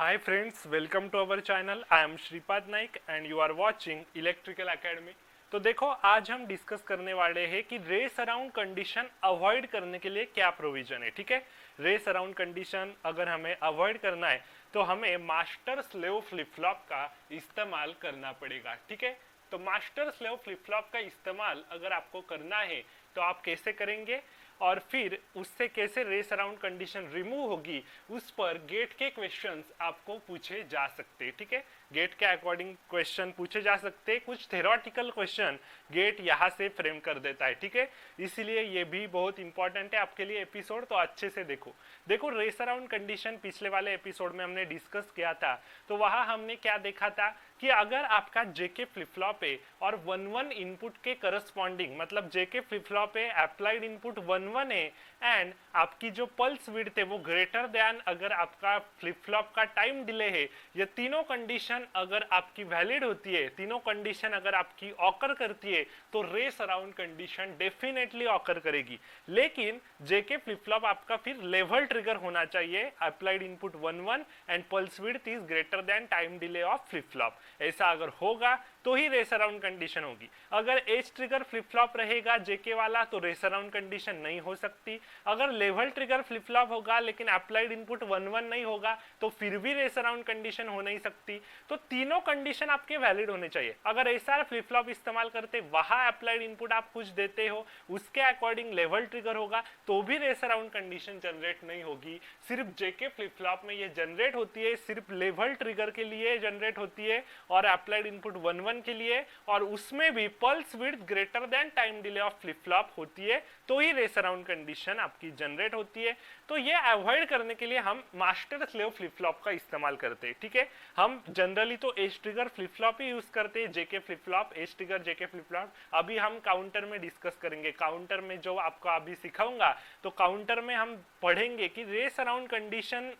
Hi friends, welcome to our channel. I am Shreepad Naik and you are watching Electrical Academy. तो देखो आज हम discuss करने वाले हैं कि रेस अराउंड कंडीशन अवॉइड करने के लिए क्या प्रोविजन है। ठीक है, रेस अराउंड कंडीशन अगर हमें अवॉइड करना है तो हमें मास्टर स्लेव फ्लिप फ्लॉप का इस्तेमाल करना पड़ेगा। ठीक है, तो मास्टर स्लेव फ्लिप फ्लॉप का इस्तेमाल अगर आपको करना है तो आप कैसे करेंगे और फिर उससे कैसे रेस अराउंड कंडीशन रिमूव होगी, उस पर गेट के क्वेश्चंस आपको पूछे जा सकते हैं। ठीक है, गेट के अकॉर्डिंग क्वेश्चन पूछे जा सकते हैं। कुछ थेरोटिकल क्वेश्चन गेट यहाँ से फ्रेम कर देता है। ठीक है, इसीलिए ये भी बहुत इंपॉर्टेंट है आपके लिए एपिसोड, तो अच्छे से देखो रेस अराउंड कंडीशन पिछले वाले एपिसोड में हमने डिस्कस किया था। तो वहां हमने क्या देखा था कि अगर आपका जेके फ्लिप फ्लॉप है और 1-1 इनपुट के करस्पॉन्डिंग, मतलब जेके फ्लिप फ्लॉप है अप्लाइड इनपुट 1-1 है एंड आपकी जो पल्स विड्थ है वो ग्रेटर देन अगर आपका फ्लिप फ्लॉप का टाइम डिले है, ये तीनों कंडीशन अगर आपकी वैलिड होती है, तीनों कंडीशन अगर आपकी ऑकर करती है तो race around condition definitely occur करेगी। लेकिन जेके फ्लिप फ्लॉप आपका फिर लेवल ट्रिगर होना चाहिए, applied input 1-1 and pulse width is greater than time delay of flip flop. ऐसा अगर होगा तो ही रेस अराउंड कंडीशन होगी। अगर एज ट्रिगर फ्लिप फ्लॉप रहेगा जेके वाला तो रेस अराउंड कंडीशन नहीं हो सकती। अगर लेवल ट्रिगर फ्लिप फ्लॉप होगा लेकिन अप्लाइड इनपुट 1-1 नहीं होगा तो फिर भी रेस अराउंड कंडीशन हो नहीं सकती। तो तीनों कंडीशन आपके वैलिड होने चाहिए। अगर ऐसा फ्लिप फ्लॉप इस्तेमाल करते वहां अप्लाइड इनपुट आप कुछ देते हो, उसके अकॉर्डिंग लेवल ट्रिगर होगा तो भी रेस अराउंड कंडीशन जनरेट नहीं होगी। सिर्फ जेके फ्लिप फ्लॉप में ये जनरेट होती है, सिर्फ लेवल ट्रिगर के लिए जनरेट होती है और अप्लाइड इनपुट 1-1 के लिए, और उसमें भी pulse width greater than time delay of flip flop होती है तो ही रेस अराउंड कंडीशन आपकी जनरेट होती है। तो ये अवॉइड करने के लिए हम मास्टर स्लेव फ्लिप फ्लॉप का इस्तेमाल करते हैं। ठीक है, हम जनरली तो एज ट्रिगर फ्लिप फ्लॉप ही यूज करते हैं, JK flip flop, edge trigger JK flip flop. अभी हम काउंटर में डिस्कस करेंगे। काउंटर में जो आपको अभी सिखाऊंगा तो काउंटर में हम पढ़ेंगे कि रेस अराउंड कंडीशन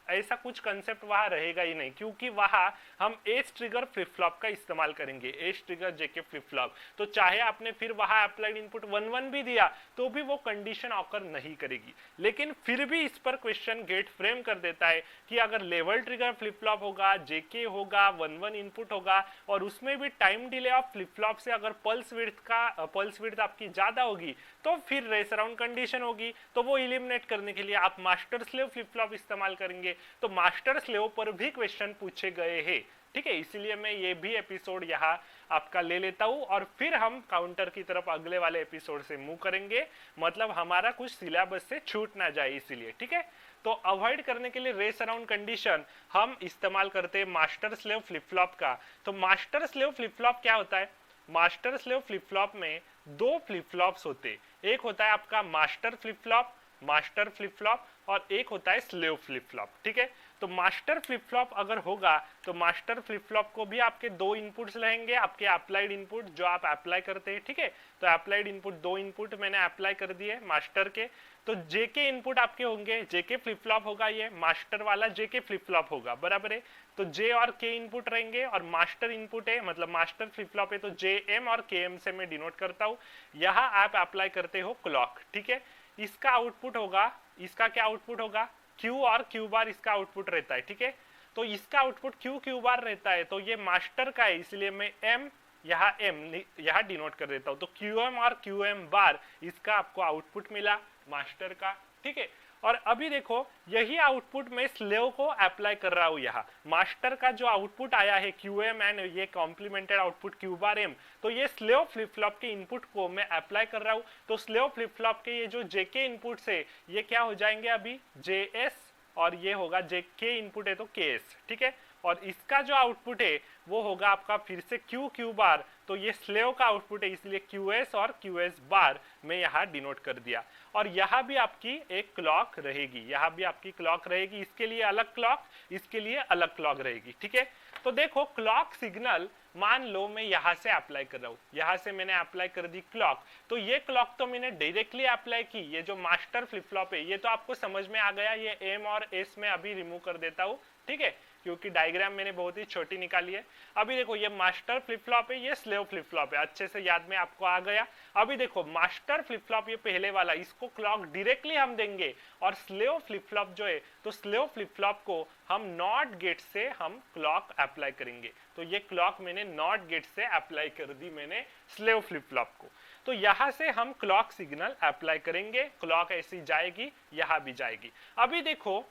ऐसा कुछ कंसेप्ट वहां रहेगा ही नहीं, क्योंकि वहां हम एज ट्रिगर फ्लिप फ्लॉप का इस्तेमाल करेंगे, edge trigger JK flip flop. तो चाहे आपने फिर वहां अप्लाइड इनपुट 1-1 भी दिया तो भी वो कंडीशन ऑकर नहीं करेगी। लेकिन फिर भी इस पर क्वेश्चन गेट फ्रेम कर देता है कि अगर लेवल ट्रिगर फ्लिप फ्लॉप होगा, जेके होगा, 1-1 इनपुट होगा और उसमें भी time delay of flip flop से अगर पल्स विड्थ आपकी ज्यादा होगी तो फिर रेस अराउंड कंडीशन होगी। तो वो इलिमिनेट करने के लिए आप मास्टर स्लेव फ्लिप फ्लॉप इस्तेमाल करेंगे। तो मास्टर स्लेव पर भी क्वेश्चन पूछे गए हैं। ठीक है, इसीलिए मैं ये भी एपिसोड यहाँ आपका ले लेता हूँ और फिर हम काउंटर की तरफ अगले वाले एपिसोड से मूव करेंगे, मतलब हमारा कुछ सिलेबस से छूट ना जाए इसीलिए। ठीक है, तो अवॉइड करने के लिए रेस अराउंड कंडीशन हम इस्तेमाल करते हैं मास्टर स्लेव फ्लिप फ्लॉप का। तो मास्टर स्लेव फ्लिप फ्लॉप क्या होता है? मास्टर स्लेव फ्लिप फ्लॉप में दो फ्लिप फ्लॉप्स होते, एक होता है आपका मास्टर फ्लिप फ्लॉप और एक होता है स्लेव फ्लिप फ्लॉप। ठीक है, तो मास्टर फ्लिप फ्लॉप अगर होगा तो मास्टर फ्लिप फ्लॉप को भी आपके दो इनपुट्स रहेंगे, आपके अप्लाइड इनपुट जो आप अप्लाई करते हैं। ठीक है, तो अप्लाइड इनपुट दो इनपुट मैंने अप्लाई कर दिए मास्टर के। तो जेके इनपुट आपके होंगे, जेके फ्लिप फ्लॉप होगा, ये मास्टर वाला जेके फ्लिप फ्लॉप होगा, बराबर है। तो जे और के इनपुट रहेंगे और मास्टर इनपुट है, मतलब मास्टर फ्लिप फ्लॉप है तो जे एम और के एम से मैं डिनोट करता हूँ। यहाँ आप अप्लाई करते हो क्लॉक। ठीक है, इसका आउटपुट होगा, इसका क्या आउटपुट होगा? क्यू और क्यू बार इसका आउटपुट रहता है। ठीक है, तो इसका आउटपुट क्यू बार रहता है तो ये मास्टर का है, इसलिए मैं एम यहाँ डिनोट कर देता हूँ। तो क्यू एम और क्यू एम बार इसका आपको आउटपुट मिला मास्टर का। ठीक है, और अभी देखो यही आउटपुट मैं स्लेव को अप्लाई कर रहा हूं। यहाँ मास्टर का जो आउटपुट आया है क्यू एम एंड ये complemented output Q bar M, तो ये स्लेव फ्लिप फ्लॉप के इनपुट को मैं अप्लाई कर रहा हूं। तो स्लेव फ्लिप फ्लॉप के ये जो जेके इनपुट है ये क्या हो जाएंगे अभी? जे एस, और ये होगा जेके इनपुट है तो के एस। ठीक है, और इसका जो आउटपुट है वो होगा आपका फिर से क्यू बार, तो ये स्लेव का आउटपुट है इसलिए क्यू एस और क्यू एस बार मैं यहाँ डिनोट कर दिया। और यहाँ भी आपकी एक क्लॉक रहेगी, यहाँ भी आपकी क्लॉक रहेगी, इसके लिए अलग क्लॉक, इसके लिए अलग क्लॉक रहेगी। ठीक है, तो देखो क्लॉक सिग्नल मान लो मैं यहाँ से अप्लाई कर रहा हूँ, यहाँ से मैंने अप्लाई कर दी क्लॉक, तो ये क्लॉक तो मैंने डायरेक्टली अप्लाई की। ये जो मास्टर फ्लिप फ्लॉप है ये तो आपको समझ में आ गया, ये एम और एस में अभी रिमूव कर देता हूँ। ठीक है, क्योंकि डायग्राम मैंने बहुत ही छोटी निकाली है। अभी देखो ये मास्टर फ्लिप फ्लॉप है, ये स्लेव फ्लिप फ्लॉप है, अच्छे से याद में आपको आ गया। अभी देखो मास्टर फ्लिप फ्लॉप ये पहले वाला, इसको क्लॉक डायरेक्टली हम देंगे, और स्लेव फ्लिप फ्लॉप जो है तो स्लेव फ्लिप फ्लॉप को हम नॉट गेट से हम क्लॉक अप्लाई करेंगे। तो ये क्लॉक मैंने नॉट गेट से अप्लाई कर दी मैंने स्लेव फ्लिप फ्लॉप को। तो यहां से हम क्लॉक सिग्नल अप्लाई करेंगे, क्लॉक ऐसी जाएगी, यहां भी जाएगी। अभी देखो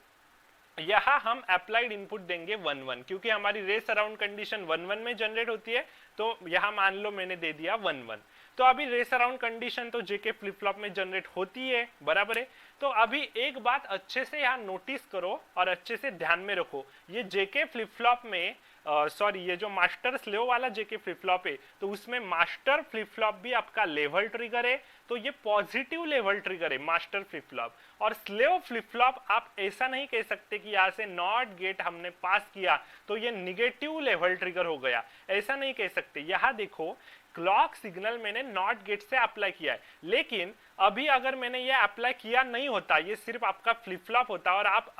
यहां हम अप्लाइड इनपुट देंगे 1 1, क्योंकि हमारी रेस अराउंड कंडीशन 1 1 में जनरेट होती है। तो यहां मान लो मैंने दे दिया 1 1। तो अभी रेस अराउंड कंडीशन तो जेके फ्लिप फ्लॉप में जनरेट होती है, बराबर है। तो अभी एक बात अच्छे से यहाँ नोटिस करो और अच्छे से ध्यान में रखो, ये जेके फ्लिप फ्लॉप में सॉरी ये जो मास्टर स्लेव वाला जेके फ्लिप फ्लॉप है तो उसमें मास्टर फ्लिप फ्लॉप भी आपका लेवल ट्रिगर है, तो ये पॉजिटिव लेवल ट्रिगर है मास्टर फ्लिप फ्लॉप। और स्लेव फ्लिप फ्लॉप आप ऐसा नहीं कह सकते कि यहाँ से नॉट गेट हमने पास किया तो ये निगेटिव लेवल ट्रिगर हो गया, ऐसा नहीं कह सकते। यहाँ देखो क्लॉक सिग्नल मैंने नॉट गेट से अप्लाई किया है, लेकिन अभी अगर मैंने ये अप्लाई किया नहीं होता, ये सिर्फ आपका फ्लिप फ्लॉप होता और आप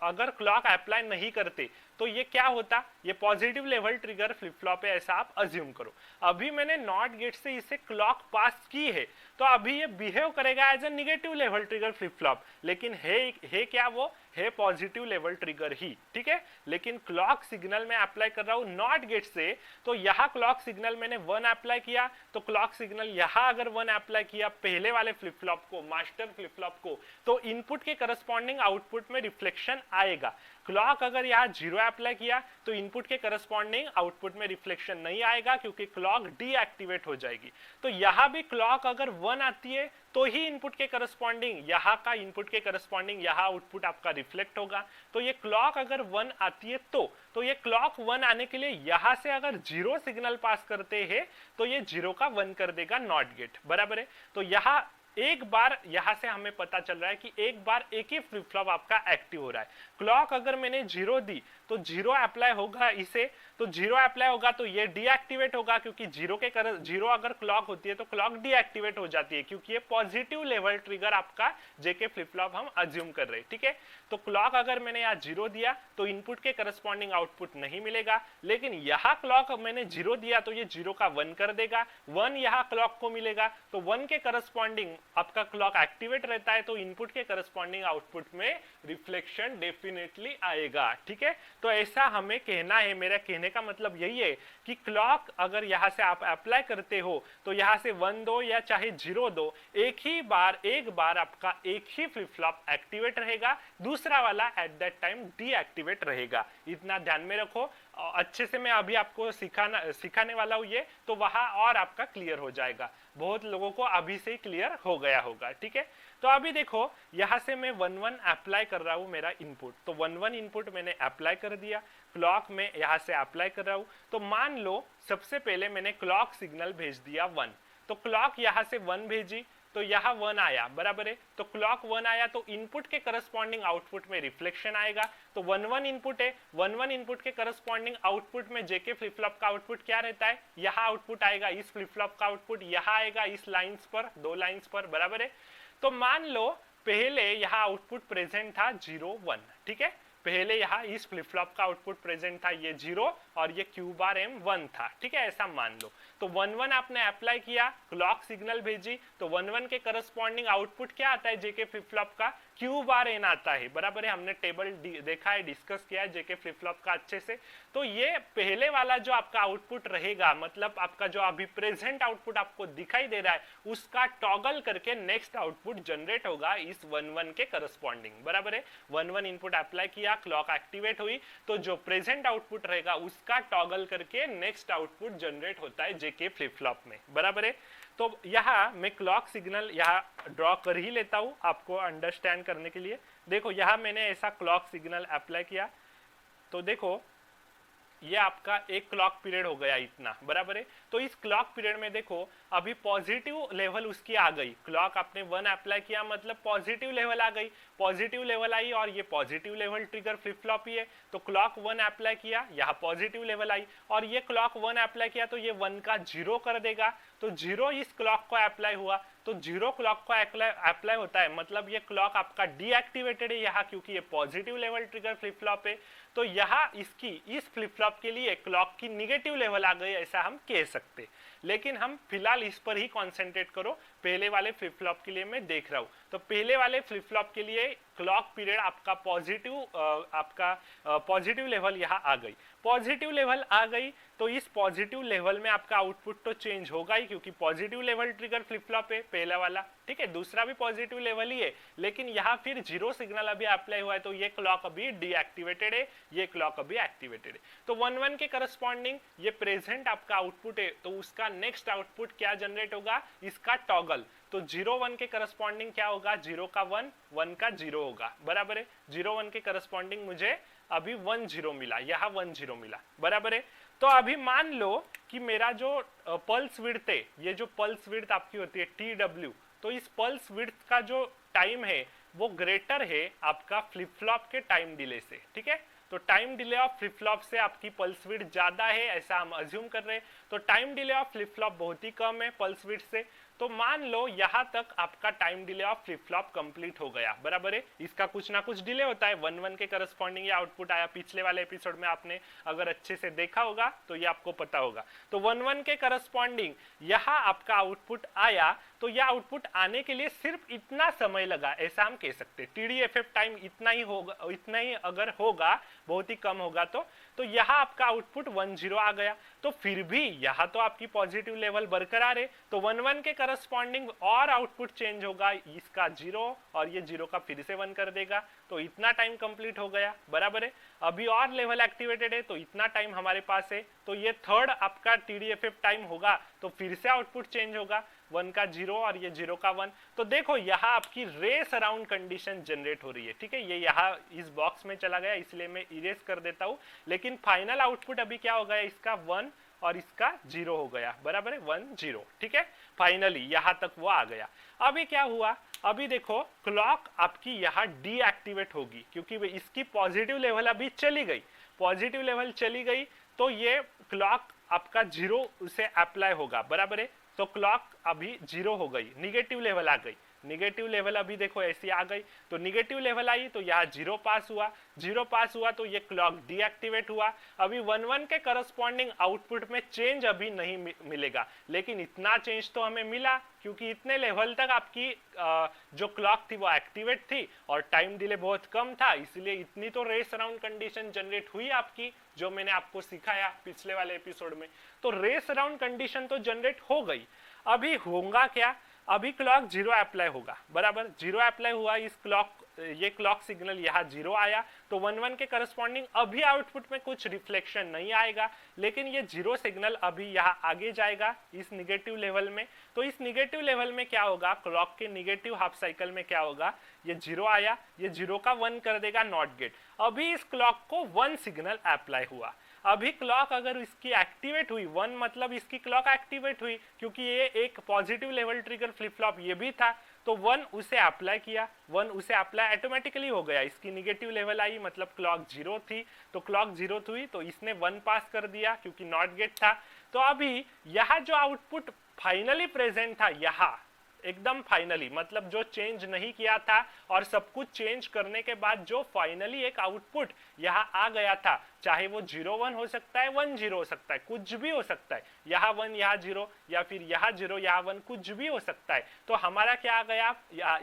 अगर क्लॉक अप्लाई नहीं करते तो ये क्या होता, ये positive level trigger flip flop है, ऐसा आप अज्यूम करो। अभी मैंने नॉट गेट से इसे क्लॉक पास की है तो अभी ये बिहेव करेगा as a negative level trigger flip flop, लेकिन है क्या, वो है पॉजिटिव लेवल ट्रिगर ही, ठीक है। लेकिन क्लॉक सिग्नल में अप्लाई कर रहा हूं नॉट गेट से, तो यहाँ क्लॉक सिग्नल मैंने 1 अप्लाई किया, तो क्लॉक सिग्नल यहाँ अगर 1 अप्लाई किया पहले वाले फ्लिप फ्लॉप को, मास्टर फ्लिप फ्लॉप को, तो इनपुट के करस्पॉन्डिंग आउटपुट में रिफ्लेक्शन आएगा। क्लॉक अगर यहाँ 0 अप्लाई किया तो इनपुट के करस्पॉन्डिंग आउटपुट में रिफ्लेक्शन नहीं आएगा, क्योंकि क्लॉक डीएक्टिवेट हो जाएगी। तो यहाँ भी क्लॉक अगर 1 आती है तो ही इनपुट के करस्पॉन्डिंग यहाँ का इनपुट के करस्पॉन्डिंग यहाँ आउटपुट आपका रिफ्लेक्ट होगा। तो ये क्लॉक अगर 1 आती है तो ये क्लॉक 1 आने के लिए यहाँ से अगर 0 सिग्नल पास करते हैं तो ये 0 का 1 कर देगा नॉट गेट, बराबर है। तो यहाँ एक बार यहां से हमें पता चल रहा है कि एक बार एक ही फ्लिप फ्लॉप आपका एक्टिव हो रहा है। क्लॉक अगर मैंने 0 दी तो 0 अप्लाई होगा इसे, तो 0 अप्लाई होगा तो ये डीएक्टिवेट होगा, क्योंकि 0 अगर क्लॉक होती है तो क्लॉक डीएक्टिवेट हो जाती है, क्योंकि ये पॉजिटिव लेवल ट्रिगर आपका जेके फ्लिप फ्लॉप हम अज्यूम कर रहे हैं, ठीक है। तो क्लॉक अगर मैंने यहाँ 0 दिया तो इनपुट के करस्पॉन्डिंग आउटपुट नहीं मिलेगा, लेकिन यहाँ क्लॉक मैंने 0 दिया तो ये 0 का 1 कर देगा, 1 यहाँ क्लॉक को मिलेगा, तो 1 के करस्पॉन्डिंग आपका क्लॉक एक्टिवेट रहता है, तो इनपुट के करस्पॉन्डिंग आउटपुट में रिफ्लेक्शन डेफिनेटली आएगा, ठीक है। तो ऐसा हमें कहना है, मेरा कहने का मतलब यही है कि क्लॉक अगर यहाँ से आप अप्लाई करते हो तो यहाँ से 1 दो या चाहे 0 दो, एक बार आपका एक ही फ्लिप फ्लॉप एक्टिवेट रहेगा, दूसरा वाला एट दैट टाइम डीएक्टिवेट रहेगा। इतना ध्यान में रखो, अच्छे से मैं अभी आपको सिखाने वाला हूँ ये, तो वहां और आपका क्लियर हो जाएगा। बहुत लोगों को अभी से क्लियर हो गया होगा, ठीक है। तो अभी देखो यहाँ से मैं 1 1 अप्लाई कर रहा हूँ मेरा इनपुट, तो 1 1 इनपुट मैंने अप्लाई कर दिया, क्लॉक में यहाँ से अप्लाई कर रहा हूँ। तो मान लो सबसे पहले मैंने क्लॉक सिग्नल भेज दिया 1, तो क्लॉक यहाँ से 1 भेजी तो यहाँ 1 आया, बराबर है। तो क्लॉक 1 आया तो इनपुट के करस्पॉन्डिंग आउटपुट में रिफ्लेक्शन आएगा, तो 1 1 इनपुट है, 1 1 इनपुट के करस्पॉन्डिंग आउटपुट में जेके फ्लिप फ्लॉप का आउटपुट क्या रहता है, यहाँ आउटपुट आएगा, इस फ्लिप फ्लॉप का आउटपुट यहाँ आएगा, इस लाइंस पर, 2 लाइंस पर, बराबर है। तो मान लो पहले यहाँ आउटपुट प्रेजेंट था 0 1, ठीक है। पहले यहाँ इस फ्लिप फ्लॉप का आउटपुट प्रेजेंट था ये 0 और ये क्यू बार एम 1 था, ठीक है, ऐसा मान लो। तो 1 1 आपने अप्लाई किया, क्लॉक सिग्नल भेजी, तो 1 1 के करस्पॉन्डिंग आउटपुट क्या आता है जेके फ्लिप फ्लॉप का, क्यू बार एन आता है, बराबर है। हमने टेबल देखा है, डिस्कस किया है जेके फ्लिप फ्लॉप का अच्छे से। तो ये पहले वाला जो आपका आउटपुट रहेगा, मतलब आपका जो अभी प्रेजेंट आउटपुट आपको दिखाई दे रहा है, उसका टॉगल करके नेक्स्ट आउटपुट जनरेट होगा इस 1 1 के करस्पॉन्डिंग, बराबर है। 1 1 इनपुट अप्लाई किया, क्लॉक एक्टिवेट हुई, तो जो प्रेजेंट आउटपुट रहेगा उसका टॉगल करके नेक्स्ट आउटपुट जनरेट होता है जेके फ्लिप फ्लॉप में, बराबर है। तो यहाँ मैं क्लॉक सिग्नल यहाँ ड्रॉ कर ही लेता हूँ आपको अंडरस्टैंड करने के लिए। देखो यहाँ मैंने ऐसा क्लॉक सिग्नल अप्लाई किया, तो देखो ये आपका एक क्लॉक पीरियड हो गया इतना, बराबर है। तो इस क्लॉक पीरियड में देखो अभी पॉजिटिव लेवल उसकी आ गई, क्लॉक आपने 1 अप्लाई किया मतलब पॉजिटिव लेवल आ गई, पॉजिटिव लेवल आई और ये positive level trigger flip flop ही है। तो क्लॉक 1 अप्लाई किया, यहाँ पॉजिटिव लेवल आई, और ये क्लॉक 1 अप्लाई किया तो ये 1 का 0 कर देगा, तो 0 इस क्लॉक को अप्लाई हुआ तो जीरो क्लॉक को अप्लाई होता है, मतलब ये क्लॉक आपका डीएक्टिवेटेड है यहाँ, क्योंकि ये positive level trigger flip flop है। तो यहाँ इस फ्लिप फ्लॉप के लिए क्लॉक की निगेटिव लेवल आ गई, ऐसा हम कह सकते। लेकिन हम फिलहाल इस पर ही कॉन्सेंट्रेट करो, पहले वाले फ्लिप फ्लॉप के लिए मैं देख रहा हूँ। तो पहले वाले फ्लिप फ्लॉप के लिए क्लॉक पीरियड आपका पॉजिटिव लेवल यहाँ आ गई, पॉजिटिव लेवल आ गई। तो इस पॉजिटिव लेवल में आपका आउटपुट तो चेंज होगा ही, क्योंकि positive level trigger flip flop है पहला वाला, ठीक है। दूसरा भी पॉजिटिव लेवल ही है, लेकिन यहाँ फिर जीरो सिग्नल अभी अप्लाई हुआ है, तो ये क्लॉक अभी डीएक्टिवेटेड है, ये क्लॉक अभी एक्टिवेटेड है। तो 1-1 के करस्पॉन्डिंग ये प्रेजेंट आपका आउटपुट है, तो उसका नेक्स्ट आउटपुट क्या जनरेट होगा, इसका टॉगल। तो 0-1 के करस्पॉन्डिंग क्या होगा, 0 का 1, 1 का 0 होगा, बराबर है। 0-1 के करस्पॉन्डिंग मुझे अभी 1-0 मिला, यहाँ 1-0 मिला, बराबर है। तो अभी मान लो कि मेरा जो पल्स विड्थ है, ये जो पल्स विड्थ आपकी होती है TW, तो इस पल्स विड्थ का जो टाइम है वो ग्रेटर है आपका फ्लिप फ्लॉप के टाइम डिले से, ठीक है। तो time delay of flip flop से आपकी पल्स विड्थ ज्यादा है, ऐसा हम अज्यूम कर रहे हैं। तो time delay of flip flop बहुत ही कम है पल्स विड्थ से। तो मान लो यहाँ तक आपका time delay of flip flop complete हो गया, बराबर है। इसका कुछ ना कुछ डिले होता है, 1-1 के करस्पॉन्डिंग ये आउटपुट आया। पिछले वाले एपिसोड में आपने अगर अच्छे से देखा होगा तो ये आपको पता होगा। तो 1-1 के करस्पॉन्डिंग यहाँ आपका आउटपुट आया, तो यह आउटपुट आने के लिए सिर्फ इतना समय लगा, ऐसा हम कह सकते। TDFF टाइम इतना ही होगा, इतना ही अगर होगा, बहुत ही कम होगा तो यहाँ आपका आउटपुट 1-0 आ गया। तो फिर भी यहाँ तो आपकी पॉजिटिव लेवल बरकरार है, तो 1-1 के करस्पॉन्डिंग और आउटपुट चेंज होगा, इसका 0 और ये 0 का फिर से 1 कर देगा, तो इतना टाइम कंप्लीट हो गया, बराबर है। अभी और लेवल एक्टिवेटेड है, तो इतना टाइम हमारे पास है, तो ये थर्ड आपका TDFF टाइम होगा, तो फिर से आउटपुट चेंज होगा, 1 का 0 और ये 0 का 1। तो देखो यहाँ आपकी रेस अराउंड कंडीशन जनरेट हो रही है, ठीक है। ये यहाँ इस बॉक्स में चला गया, इसलिए मैं इरेज कर देता हूँ। लेकिन फाइनल आउटपुट अभी क्या हो गया, इसका 1 और इसका 0 हो गया, बराबर है, 1-0, ठीक है। फाइनली यहाँ तक वो आ गया। अभी क्या हुआ, अभी देखो क्लॉक आपकी यहाँ डीएक्टिवेट होगी, क्योंकि इसकी पॉजिटिव लेवल अभी चली गई, पॉजिटिव लेवल चली गई, तो ये क्लॉक आपका 0 उसे अप्लाई होगा, बराबर है। तो क्लॉक अभी 0 हो गई, निगेटिव लेवल आ गई, निगेटिव लेवल अभी देखो ऐसी आ गई, तो निगेटिव लेवल आई, तो यहाँ 0 पास हुआ, 0 पास हुआ तो ये क्लॉक डीएक्टिवेट हुआ। अभी 1-1 के करस्पॉन्डिंग आउटपुट में चेंज अभी नहीं मिलेगा, लेकिन इतना चेंज तो हमें मिला, क्योंकि इतने लेवल तक आपकी जो क्लॉक थी वो एक्टिवेट थी और टाइम डिले बहुत कम था, इसलिए इतनी तो रेस अराउंड कंडीशन जनरेट हुई आपकी, जो मैंने आपको सिखाया पिछले वाले एपिसोड में। तो रेस अराउंड कंडीशन तो जनरेट हो गई। अभी होगा क्या, अभी क्लॉक 0 अप्लाई होगा, बराबर। 0 अप्लाई हुआ, ये क्लॉक सिग्नल यहाँ 0 आया, तो 1-1 के करस्पॉन्डिंग अभी आउटपुट में कुछ रिफ्लेक्शन नहीं आएगा, लेकिन ये 0 सिग्नल अभी यहाँ आगे जाएगा इस निगेटिव लेवल में। तो इस निगेटिव लेवल में क्या होगा, क्लॉक के निगेटिव हाफ साइकिल में क्या होगा, ये 0 आया, ये 0 का 1 कर देगा नॉट गेट। अभी इस क्लॉक को 1 सिग्नल अप्लाई हुआ। अभी क्लॉक अगर इसकी एक्टिवेट हुई, 1 मतलब इसकी क्लॉक एक्टिवेट हुई, क्योंकि ये एक positive level trigger flip flop ये भी था, तो 1 उसे अप्लाई किया, 1 उसे अप्लाई ऑटोमेटिकली हो गया। इसकी निगेटिव लेवल आई, मतलब क्लॉक 0 थी, तो क्लॉक 0 हुई, तो इसने 1 पास कर दिया, क्योंकि नॉट गेट था। तो अभी यहाँ जो आउटपुट फाइनली प्रेजेंट था, यहाँ एकदम फाइनली, मतलब जो चेंज नहीं किया था और सब कुछ चेंज करने के बाद जो फाइनली एक आउटपुट यहाँ आ गया था, चाहे वो 0-1 हो सकता है, 1-0 हो सकता है, कुछ भी हो सकता है, यहाँ 1 यहाँ 0 या फिर यहाँ 0 यहाँ 1, कुछ भी हो सकता है। तो हमारा क्या आ गया,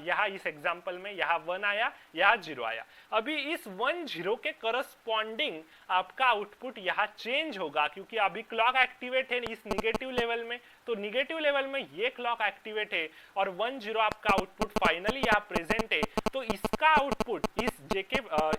यहाँ इस एग्जाम्पल में यहाँ 1 आया, यहाँ 0 आया। अभी इस 1-0 के करस्पॉन्डिंग आपका आउटपुट यहाँ चेंज होगा, क्योंकि अभी क्लॉक एक्टिवेट है इस निगेटिव लेवल में, तो निगेटिव लेवल में ये क्लॉक एक्टिवेट है और 1-0 आपका आउटपुट फाइनली यहाँ प्रेजेंट है। तो इसका आउटपुट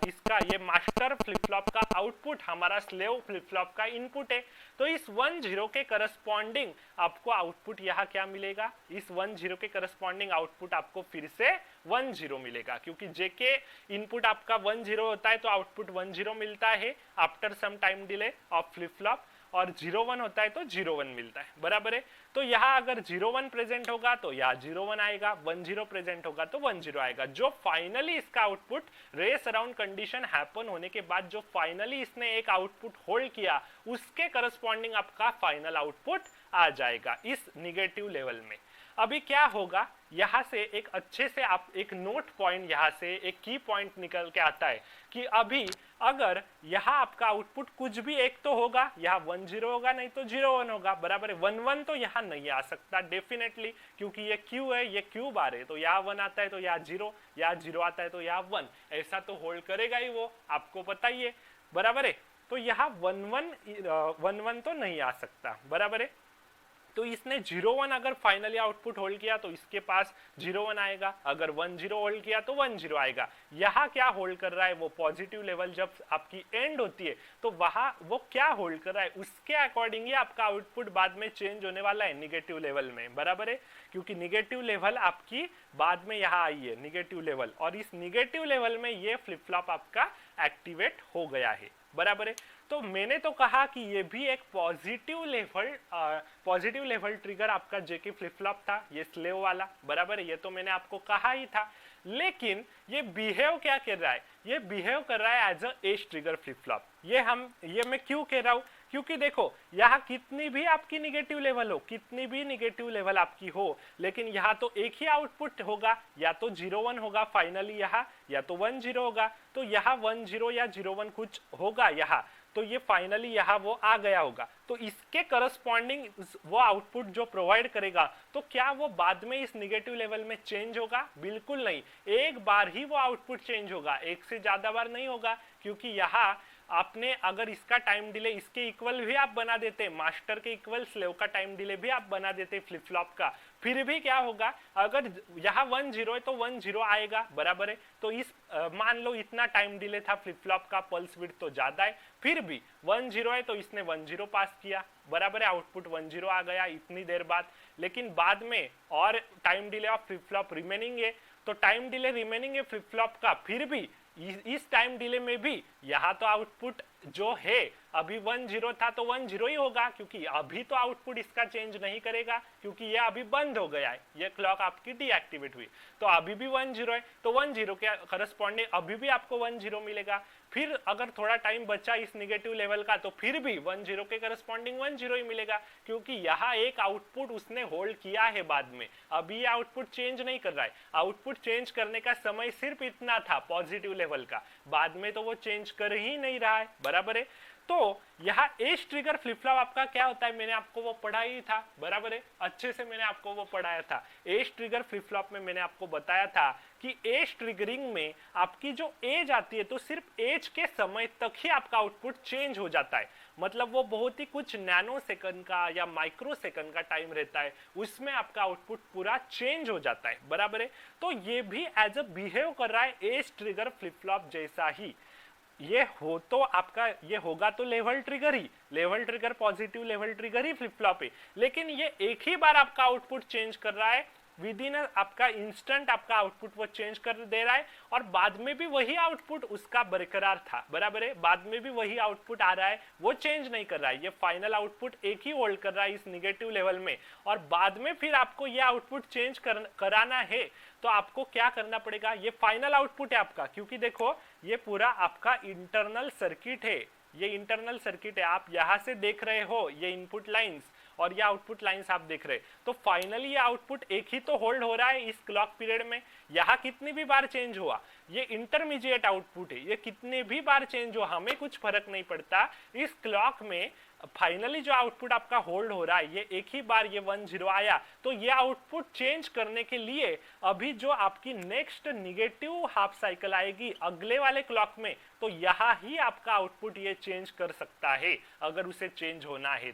इसका ये मास्टर फ्लिप फ्लॉप का आउटपुट हमारा स्लेव फ्लिप फ्लॉप का इनपुट है। तो इस 1-0 के करस्पॉन्डिंग आपको आउटपुट यहाँ क्या मिलेगा, इस 1-0 के करस्पॉन्डिंग आउटपुट आपको फिर से 1-0 मिलेगा, क्योंकि जेके इनपुट आपका 1-0 होता है तो आउटपुट 1-0 मिलता है after some time delay of flip flop, और 0-1 होता है तो 0-1 मिलता है, बराबर है। तो यहाँ अगर 0-1 प्रेजेंट होगा तो यहाँ 0-1 आएगा, 1-0 प्रेजेंट होगा तो 1-0 आएगा। जो फाइनली इसका output race around condition happen होने के बाद जो फाइनली इसने एक आउटपुट होल्ड किया, उसके करस्पॉन्डिंग आपका फाइनल आउटपुट आ जाएगा इस निगेटिव लेवल में। अभी क्या होगा, यहाँ से एक अच्छे से आप एक नोट पॉइंट, यहाँ से एक की पॉइंट निकल के आता है कि अभी अगर यहाँ आपका आउटपुट कुछ भी एक तो होगा, यहाँ 1 0 होगा, नहीं तो 0 1 होगा, बराबर है। 1 1 तो यहाँ नहीं आ सकता डेफिनेटली, क्योंकि ये क्यू है, ये क्यू बार है, तो यहाँ 1 आता है तो यहाँ 0, यहाँ 0 आता है तो यहाँ 1, ऐसा तो होल्ड करेगा ही वो, आपको पता ही है, बराबर है। तो यहाँ 1 1 तो नहीं आ सकता, बराबर है। तो इसने 0 1 अगर फाइनली आउटपुट होल्ड किया तो इसके पास 0 1 आएगा, अगर 1 0 होल्ड किया तो 1 0 आएगा। यहाँ क्या होल्ड कर रहा है, वो पॉजिटिव लेवल जब आपकी एंड होती है तो वहां वो क्या होल्ड कर रहा है, उसके अकॉर्डिंग ही आपका आउटपुट बाद में चेंज होने वाला है निगेटिव लेवल में, बराबर है। क्योंकि निगेटिव लेवल आपकी बाद में यहाँ आई है निगेटिव लेवल, और इस निगेटिव लेवल में ये फ्लिप फ्लॉप आपका एक्टिवेट हो गया है, बराबर है। तो मैंने तो कहा कि ये भी एक पॉजिटिव लेवल ट्रिगर आपका जेके फ्लिप फ्लॉप था, ये स्लेव वाला, बराबर है, ये तो मैंने आपको कहा ही था। लेकिन ये बिहेव क्या कर रहा है, ये बिहेव कर रहा है as a edge trigger flip flop. ये मैं क्यों कह रहा हूं, क्योंकि देखो यहाँ कितनी भी आपकी निगेटिव लेवल हो, कितनी भी निगेटिव लेवल आपकी हो, लेकिन यहाँ तो एक ही आउटपुट होगा, या तो 0 1 होगा फाइनली यहाँ, या तो 1 0 होगा। तो यहाँ 1 0 या 0 1 कुछ होगा यहाँ, तो ये फाइनली यहाँ वो आ गया होगा। तो इसके करस्पॉन्डिंग वो आउटपुट जो प्रोवाइड करेगा, तो क्या वो बाद में इस निगेटिव लेवल में चेंज होगा? बिल्कुल नहीं, एक बार ही वो आउटपुट चेंज होगा, एक से ज्यादा बार नहीं होगा। क्योंकि यहाँ आपने अगर इसका टाइम डिले इसके इक्वल भी आप बना देते, मास्टर के इक्वल स्लेव का टाइम डिले भी आप बना देते फ्लिप फ्लॉप का, फिर भी क्या होगा, अगर यहाँ 1 0 है तो 1 0 आएगा, बराबर है। तो इस मान लो इतना टाइम डिले था फ्लिप फ्लॉप का, पल्स विड्थ तो ज्यादा है, फिर भी 1 0 है तो इसने 1 0 पास किया, बराबर है, आउटपुट 1 0 आ गया इतनी देर बाद। लेकिन बाद में और time delay of flip flop remaining है, तो टाइम डिले रिमेनिंग है फ्लिप फ्लॉप का, फिर भी इस टाइम डिले में भी यहाँ तो आउटपुट जो है अभी 1 0 था तो 1 0 ही होगा, क्योंकि अभी तो आउटपुट इसका चेंज नहीं करेगा, क्योंकि ये अभी बंद हो गया है, ये क्लॉक आपकी डीएक्टिवेट हुई। तो अभी भी 1 0 है, तो 1 0 के करस्पॉन्डिंग अभी भी आपको 1 0 मिलेगा। फिर अगर थोड़ा टाइम बचा इस निगेटिव लेवल का, तो फिर भी 1 0 के करस्पॉन्डिंग 1 0 ही मिलेगा, क्योंकि यहाँ एक आउटपुट उसने होल्ड किया है बाद में, अभी ये आउटपुट चेंज नहीं कर रहा है। आउटपुट चेंज करने का समय सिर्फ इतना था पॉजिटिव लेवल का, बाद में तो वो चेंज कर ही नहीं रहा है, बराबर है। तो यहाँ एज ट्रिगर फ्लिप फ्लॉप आपका क्या होता है, मैंने आपको वो पढ़ाया ही था, बराबर है, अच्छे से मैंने आपको वो पढ़ाया था। एज ट्रिगर फ्लिप फ्लॉप में मैंने आपको बताया था कि एज ट्रिगरिंग में आपकी जो एज आती है, तो सिर्फ एज के समय तक ही आपका आउटपुट चेंज हो जाता है। मतलब वो बहुत ही कुछ नैनो सेकंड का या माइक्रो सेकंड का टाइम रहता है, उसमें आपका आउटपुट पूरा चेंज हो जाता है, बराबर है। तो ये भी एज अ बिहेव कर रहा है एज ट्रिगर फ्लिप फ्लॉप जैसा ही। ये हो तो आपका ये होगा तो लेवल ट्रिगर ही, level trigger positive level trigger ही फ्लिप फ्लॉप है, लेकिन ये एक ही बार आपका आउटपुट चेंज कर रहा है, विद इन आपका इंस्टेंट आपका आउटपुट वो चेंज कर दे रहा है, और बाद में भी वही आउटपुट उसका बरकरार था, बराबर है, बाद में भी वही आउटपुट आ रहा है, वो चेंज नहीं कर रहा है। ये फाइनल आउटपुट एक ही होल्ड कर रहा है इस निगेटिव लेवल में, और बाद में फिर आपको ये आउटपुट चेंज कराना है तो आपको क्या करना पड़ेगा, ये फाइनल आउटपुट है आपका, क्योंकि देखो ये पूरा आपका इंटरनल सर्किट है, ये इंटरनल सर्किट है, आप यहां से देख रहे हो ये इनपुट लाइंस और ये आउटपुट लाइंस आप देख रहे हैं। तो फाइनली ये आउटपुट एक ही तो होल्ड हो रहा है इस क्लॉक पीरियड में, यहाँ कितनी भी बार चेंज हुआ ये इंटरमीडिएट आउटपुट है, ये कितने भी बार चेंज हो हमें कुछ फर्क नहीं पड़ता। इस क्लॉक में फाइनली जो आउटपुट आपका होल्ड हो रहा है, ये एक ही बार ये 1 0 आया, तो ये आउटपुट चेंज करने के लिए अभी जो आपकी नेक्स्ट निगेटिव हाफ साइकिल आएगी अगले वाले क्लॉक में, तो यहाँ ही आपका आउटपुट ये चेंज कर सकता है अगर उसे चेंज होना है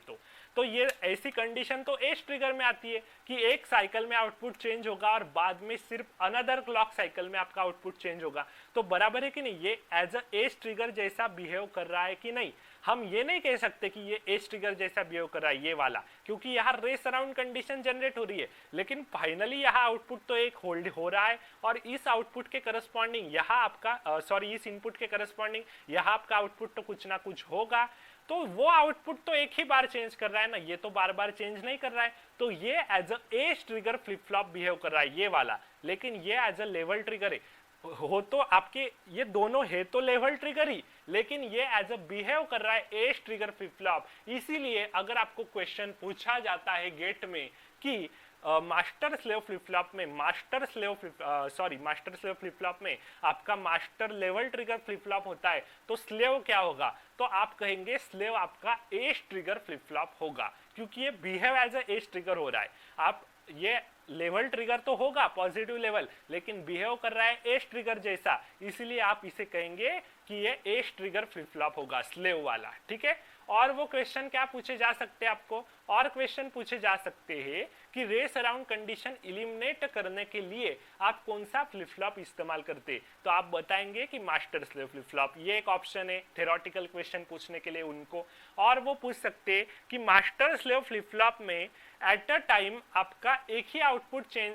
तो ये ऐसी कंडीशन तो एज ट्रिगर में आती है कि एक साइकिल में आउटपुट चेंज होगा और बाद में सिर्फ अनदर क्लॉक साइकिल में आपका आउटपुट चेंज होगा। तो बराबर है कि नहीं, ये एज अ एज ट्रिगर जैसा बिहेव कर रहा है कि नहीं। हम ये नहीं कह सकते कि ये एज ट्रिगर जैसा बिहेव कर रहा है ये वाला, क्योंकि यहाँ रेस अराउंड कंडीशन जनरेट हो रही है, लेकिन फाइनली यहाँ आउटपुट तो एक होल्ड हो रहा है, और इस आउटपुट के करस्पॉन्डिंग यहाँ आपका इस इनपुट के करस्पॉन्डिंग यहाँ आपका आउटपुट तो कुछ ना कुछ होगा। तो वो आउटपुट तो एक ही बार चेंज कर रहा है ना, ये तो बार बार चेंज नहीं कर रहा है, तो ये as a edge trigger flip flop behave कर रहा है ये वाला, लेकिन ये एज अ लेवल ट्रिगर है। हो तो आपके ये दोनों है तो लेवल ट्रिगर ही, लेकिन ये एज अ बिहेव कर रहा है एज ट्रिगर फ्लिप फ्लॉप। इसीलिए अगर आपको क्वेश्चन पूछा जाता है गेट में कि मास्टर स्लेव फ्लिप फ्लॉप में मास्टर स्लेव फ्लिप फ्लॉप में आपका master level trigger flip flop होता है, तो स्लेव क्या होगा, तो आप कहेंगे स्लेव आपका एज ट्रिगर फ्लिप फ्लॉप होगा, क्योंकि ये behave as a edge trigger हो रहा है। आप ये लेवल ट्रिगर तो होगा पॉजिटिव लेवल, लेकिन बिहेव कर रहा है एज ट्रिगर जैसा, इसीलिए आप इसे कहेंगे कि ये एज ट्रिगर फ्लिप फ्लॉप होगा, स्लेव वाला। ठीक है, और वो क्वेश्चन क्या पूछे जा सकते हैं आपको, और क्वेश्चन पूछे जा सकते हैं कि रेस अराउंड कंडीशन इलिमिनेट करने के लिए आप कौन सा फ्लिप फ्लॉप इस्तेमाल करते, तो आप बताएंगे कि मास्टर स्लेव फ्लिप फ्लॉप। ये एक ऑप्शन है थ्योरेटिकल क्वेश्चन पूछने के लिए उनको। और वो पूछ सकते हैं कि मास्टर स्लेव फ्लिप फ्लॉप में एट अ टाइम आपका एक ही आउटपुट चेंज,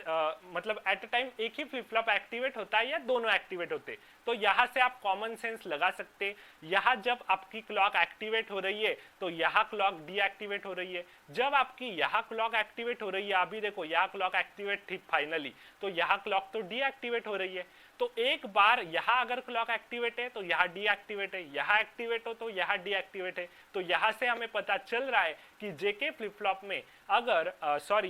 मतलब एट अ टाइम एक ही फ्लिप फ्लॉप एक्टिवेट होता है या दोनों एक्टिवेट होते, तो यहाँ से आप कॉमन सेंस लगा सकते। यहाँ जब आपकी क्लॉक एक्टिवेट हो रही है तो यहाँ क्लॉक डीएक्टिवेट हो रही है, जब आपकी यहाँ क्लॉक एक्टिवेट हो रही है, अभी देखो यहाँ क्लॉक एक्टिवेट थी फाइनली, तो यहाँ क्लॉक तो डीएक्टिवेट हो रही है, तो एक बार यहाँ अगर क्लॉक एक्टिवेट है तो यहाँ डीएक्टिवेट है, यहाँ एक्टिवेट हो तो यहाँ डीएक्टिवेट है। तो यहाँ से हमें पता चल रहा है कि जेके फ्लिप फ्लॉप में अगर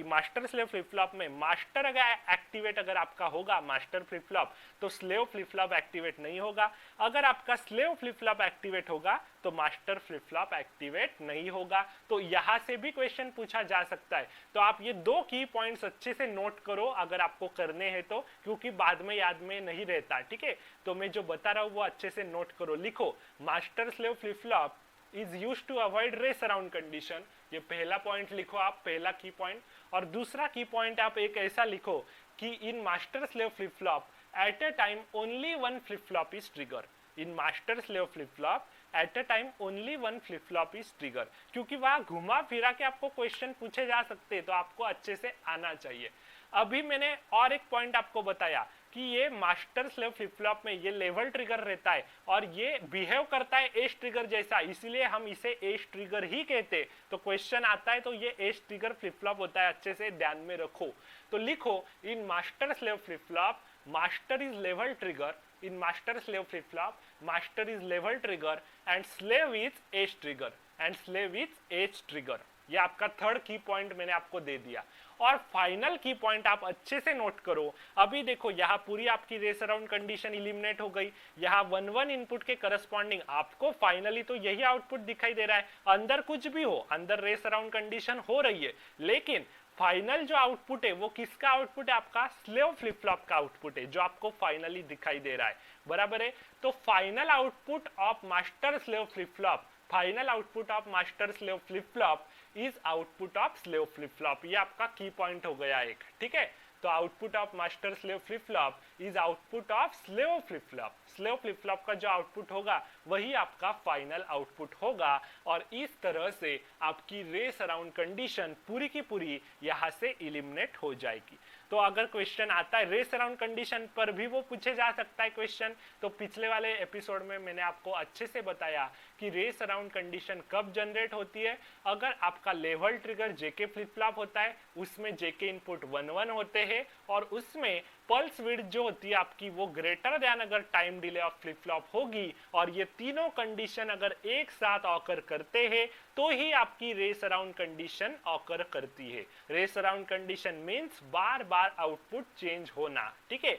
मास्टर स्लेव फ्लिप फ्लॉप में मास्टर अगर एक्टिवेट अगर आपका होगा मास्टर फ्लिप फ्लॉप, तो स्लेव फ्लिप फ्लॉप एक्टिवेट नहीं होगा। अगर आपका स्लेव फ्लिप फ्लॉप एक्टिवेट होगा तो मास्टर फ्लिप फ्लॉप एक्टिवेट नहीं होगा। तो यहाँ से भी क्वेश्चन पूछा जा सकता है। तो आप ये दो की पॉइंट्स अच्छे से नोट करो अगर आपको करने हैं तो, क्योंकि बाद में याद में नहीं रहता। ठीक है, तो मैं जो बता रहा हूँ वो अच्छे से नोट करो, लिखो master slave flip flop is used to avoid race around condition. ये पहला पॉइंट लिखो आप, पहला की पॉइंट। और दूसरा की पॉइंट आप एक ऐसा लिखो कि in master slave flip flop at a time only one flip flop is trigger. In master slave flip flop at a time only one flip flop is trigger, क्योंकि वहां घुमा फिरा के आपको क्वेश्चन पूछे जा सकते हैं, तो आपको अच्छे से आना चाहिए। अभी मैंने और एक पॉइंट आपको बताया कि ये मास्टर स्लेव फ्लिप फ्लॉप में ये लेवल ट्रिगर रहता है और ये बिहेव करता है एज ट्रिगर जैसा, इसलिए हम इसे एज ट्रिगर ही कहते। तो क्वेश्चन आता है तो ये एज ट्रिगर फ्लिप फ्लॉप होता है, अच्छे से ध्यान में रखो। तो लिखो in master slave flip flop master is level trigger, in master slave flip flop master is level trigger and slave is edge trigger and slave is edge trigger। ये आपका थर्ड की पॉइंट मैंने आपको दे दिया। और फाइनल की point आप अच्छे से नोट करो। अभी देखो यहाँ पूरी आपकी रेस अराउंड कंडीशन इलिमिनेट हो गई, यहाँ 1-1 इनपुट के करस्पॉन्डिंग आपको फाइनली तो यही आउटपुट दिखाई दे रहा है। अंदर कुछ भी हो, अंदर रेस अराउंड कंडीशन हो रही है, लेकिन फाइनल जो आउटपुट है वो किसका आउटपुट है, आपका स्लेव फ्लिप फ्लॉप का आउटपुट है, जो आपको फाइनली दिखाई दे रहा है। बराबर है, तो final output of master slave flip flop, final output of master slave flip flop is output of slave flip flop. ये आपका की पॉइंट हो गया एक। ठीक है, तो output of master slave flip flop is output of slave flip flop. Slave flip flop का जो आउटपुट होगा वही आपका फाइनल आउटपुट होगा, और इस तरह से आपकी रेस अराउंड कंडीशन पूरी की पूरी यहाँ से इलिमिनेट हो जाएगी। तो अगर क्वेश्चन आता है रेस अराउंड कंडीशन पर भी वो पूछे जा सकता है क्वेश्चन, तो पिछले वाले एपिसोड में मैंने आपको अच्छे से बताया कि रेस अराउंड कंडीशन कब जनरेट होती है। अगर आपका level trigger JK flip flop होता है, उसमें जेके इनपुट 1-1 होते हैं और उसमें पल्स विड्थ जो होती है आपकी वो ग्रेटर देन अगर time delay of flip flop होगी, और ये तीनों कंडीशन अगर एक साथ ऑकर करते हैं तो ही आपकी रेस अराउंड कंडीशन ऑकर करती है। रेस अराउंड कंडीशन मींस बार बार आउटपुट चेंज होना। ठीक है,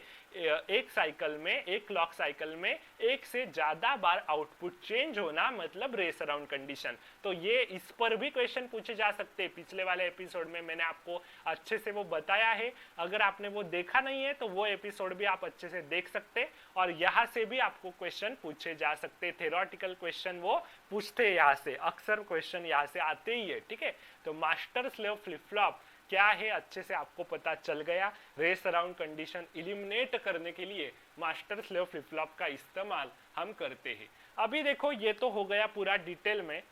एक साइकिल में, एक क्लॉक साइकिल में एक से ज्यादा बार आउटपुट चेंज होना मतलब रेस अराउंड कंडीशन। तो ये इस पर भी क्वेश्चन पूछे जा सकते हैं। पिछले वाले एपिसोड में मैंने आपको अच्छे से वो बताया है, अगर आपने वो देखा नहीं है तो वो एपिसोड भी आप अच्छे से देख सकते, और यहाँ से भी आपको क्वेश्चन पूछे जा सकते। थ्योरेटिकल क्वेश्चन वो पूछते हैं यहाँ से, अक्सर क्वेश्चन यहाँ से आते ही है। ठीक है, तो मास्टर स्लेव फ्लिप फ्लॉप क्या है अच्छे से आपको पता चल गया। रेस अराउंड कंडीशन इलिमिनेट करने के लिए मास्टर स्लेव फ्लिप फ्लॉप का इस्तेमाल हम करते हैं। अभी देखो ये तो हो गया पूरा डिटेल में।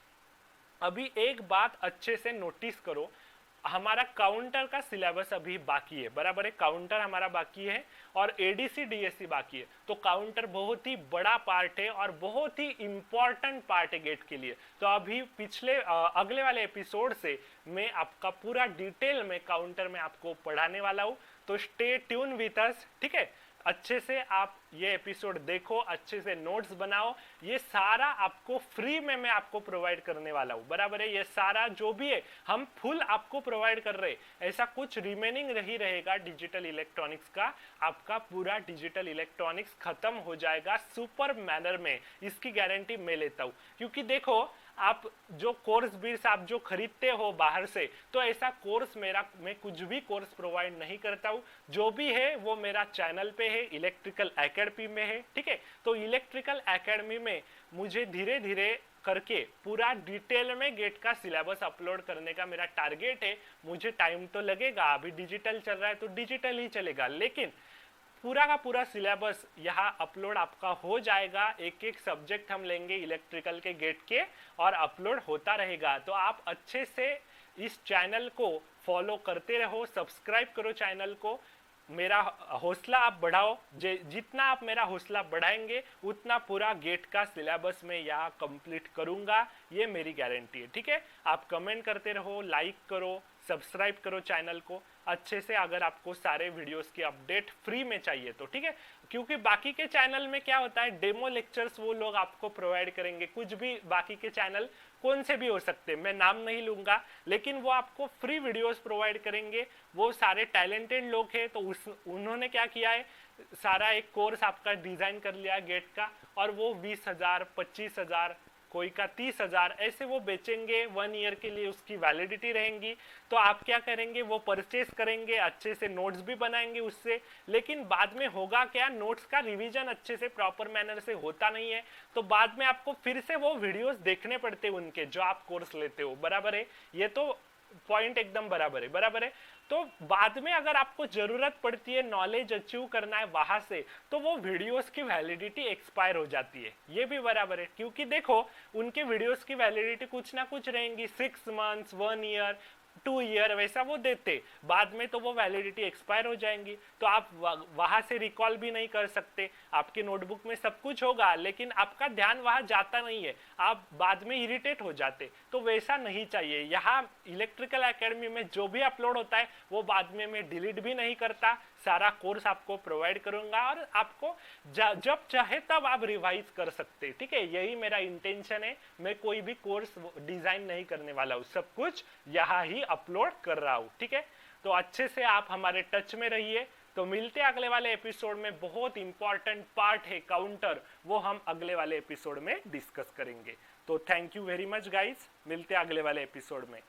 अभी एक बात अच्छे से नोटिस करो, हमारा काउंटर का सिलेबस अभी बाकी है। बराबर है, काउंटर हमारा बाकी है और एडीसी डीएससी बाकी है। तो काउंटर बहुत ही बड़ा पार्ट है और बहुत ही इंपॉर्टेंट पार्ट है गेट के लिए। तो अभी अगले वाले एपिसोड से मैं आपका पूरा डिटेल में काउंटर में आपको पढ़ाने वाला हूँ, तो स्टे ट्यून विथ अस। ठीक है, अच्छे से आप ये एपिसोड देखो, अच्छे से नोट्स बनाओ, ये सारा आपको फ्री में मैं आपको प्रोवाइड करने वाला हूँ, बराबर है। ये सारा जो भी है हम फुल आपको प्रोवाइड कर रहे हैं, ऐसा कुछ रिमेनिंग नहीं रहेगा डिजिटल इलेक्ट्रॉनिक्स का। आपका पूरा डिजिटल इलेक्ट्रॉनिक्स खत्म हो जाएगा सुपर मैनर में, इसकी गारंटी मैं लेता हूँ। क्योंकि देखो, आप जो कोर्स बीर्स आप जो खरीदते हो बाहर से, तो ऐसा कोर्स मैं कुछ भी कोर्स प्रोवाइड नहीं करता हूँ। जो भी है वो मेरा चैनल पे है, इलेक्ट्रिकल एकेडमी में है, ठीक है। तो इलेक्ट्रिकल एकेडमी में मुझे धीरे धीरे करके पूरा डिटेल में गेट का सिलेबस अपलोड करने का मेरा टारगेट है। मुझे टाइम तो लगेगा, अभी डिजिटल चल रहा है तो डिजिटल ही चलेगा, लेकिन पूरा का पूरा सिलेबस यहाँ अपलोड आपका हो जाएगा। एक एक सब्जेक्ट हम लेंगे इलेक्ट्रिकल के गेट के और अपलोड होता रहेगा। तो आप अच्छे से इस चैनल को फॉलो करते रहो, सब्सक्राइब करो चैनल को, मेरा हौसला आप बढ़ाओ। जितना आप मेरा हौसला बढ़ाएंगे उतना पूरा गेट का सिलेबस में यहाँ कंप्लीट करूंगा, ये मेरी गारंटी है, ठीक है। आप कमेंट करते रहो, लाइक करो, सब्सक्राइब करो चैनल को अच्छे से, अगर आपको सारे वीडियोस की अपडेट फ्री में चाहिए तो, ठीक है। क्योंकि बाकी के चैनल में क्या होता है, डेमो लेक्चर्स वो लोग आपको प्रोवाइड करेंगे, कुछ भी बाकी के चैनल कौन से भी हो सकते हैं, मैं नाम नहीं लूंगा, लेकिन वो आपको फ्री वीडियोस प्रोवाइड करेंगे। वो सारे टैलेंटेड लोग हैं, तो उन्होंने क्या किया है, सारा एक कोर्स आपका डिजाइन कर लिया गेट का, और वो 20,000 25,000 कोई का 30,000 ऐसे वो बेचेंगे। 1 ईयर के लिए उसकी वैलिडिटी रहेंगी। तो आप क्या करेंगे, वो परचेस करेंगे, अच्छे से नोट्स भी बनाएंगे उससे, लेकिन बाद में होगा क्या, नोट्स का रिवीजन अच्छे से प्रॉपर मैनर से होता नहीं है, तो बाद में आपको फिर से वो वीडियोस देखने पड़ते हैं उनके, जो आप कोर्स लेते हो, बराबर है। ये तो पॉइंट एकदम बराबर है, बराबर है। तो बाद में अगर आपको जरूरत पड़ती है, नॉलेज अचीव करना है वहां से, तो वो वीडियोस की वैलिडिटी एक्सपायर हो जाती है, ये भी बराबर है। क्योंकि देखो, उनके वीडियोस की वैलिडिटी कुछ ना कुछ रहेंगी, 6 मंथ्स, 1 ईयर, 2 ईयर, वैसा वो देते, बाद में तो वो वैलिडिटी एक्सपायर हो जाएंगी, तो आप वहां से रिकॉल भी नहीं कर सकते। आपके नोटबुक में सब कुछ होगा, लेकिन आपका ध्यान वहां जाता नहीं है, आप बाद में इरिटेट हो जाते, तो वैसा नहीं चाहिए। यहाँ इलेक्ट्रिकल एकेडमी में जो भी अपलोड होता है वो बाद में मैं डिलीट भी नहीं करता, सारा कोर्स आपको प्रोवाइड करूंगा, और आपको जब चाहे तब आप रिवाइज कर सकते, ठीक है। यही मेरा इंटेंशन है, मैं कोई भी कोर्स डिजाइन नहीं करने वाला हूँ, सब कुछ यहाँ ही अपलोड कर रहा हूँ, ठीक है। तो अच्छे से आप हमारे टच में रहिए। तो मिलते हैं अगले वाले एपिसोड में, बहुत इंपॉर्टेंट पार्ट है काउंटर, वो हम अगले वाले एपिसोड में डिस्कस करेंगे। तो thank you very much guys, मिलते हैं अगले वाले एपिसोड में।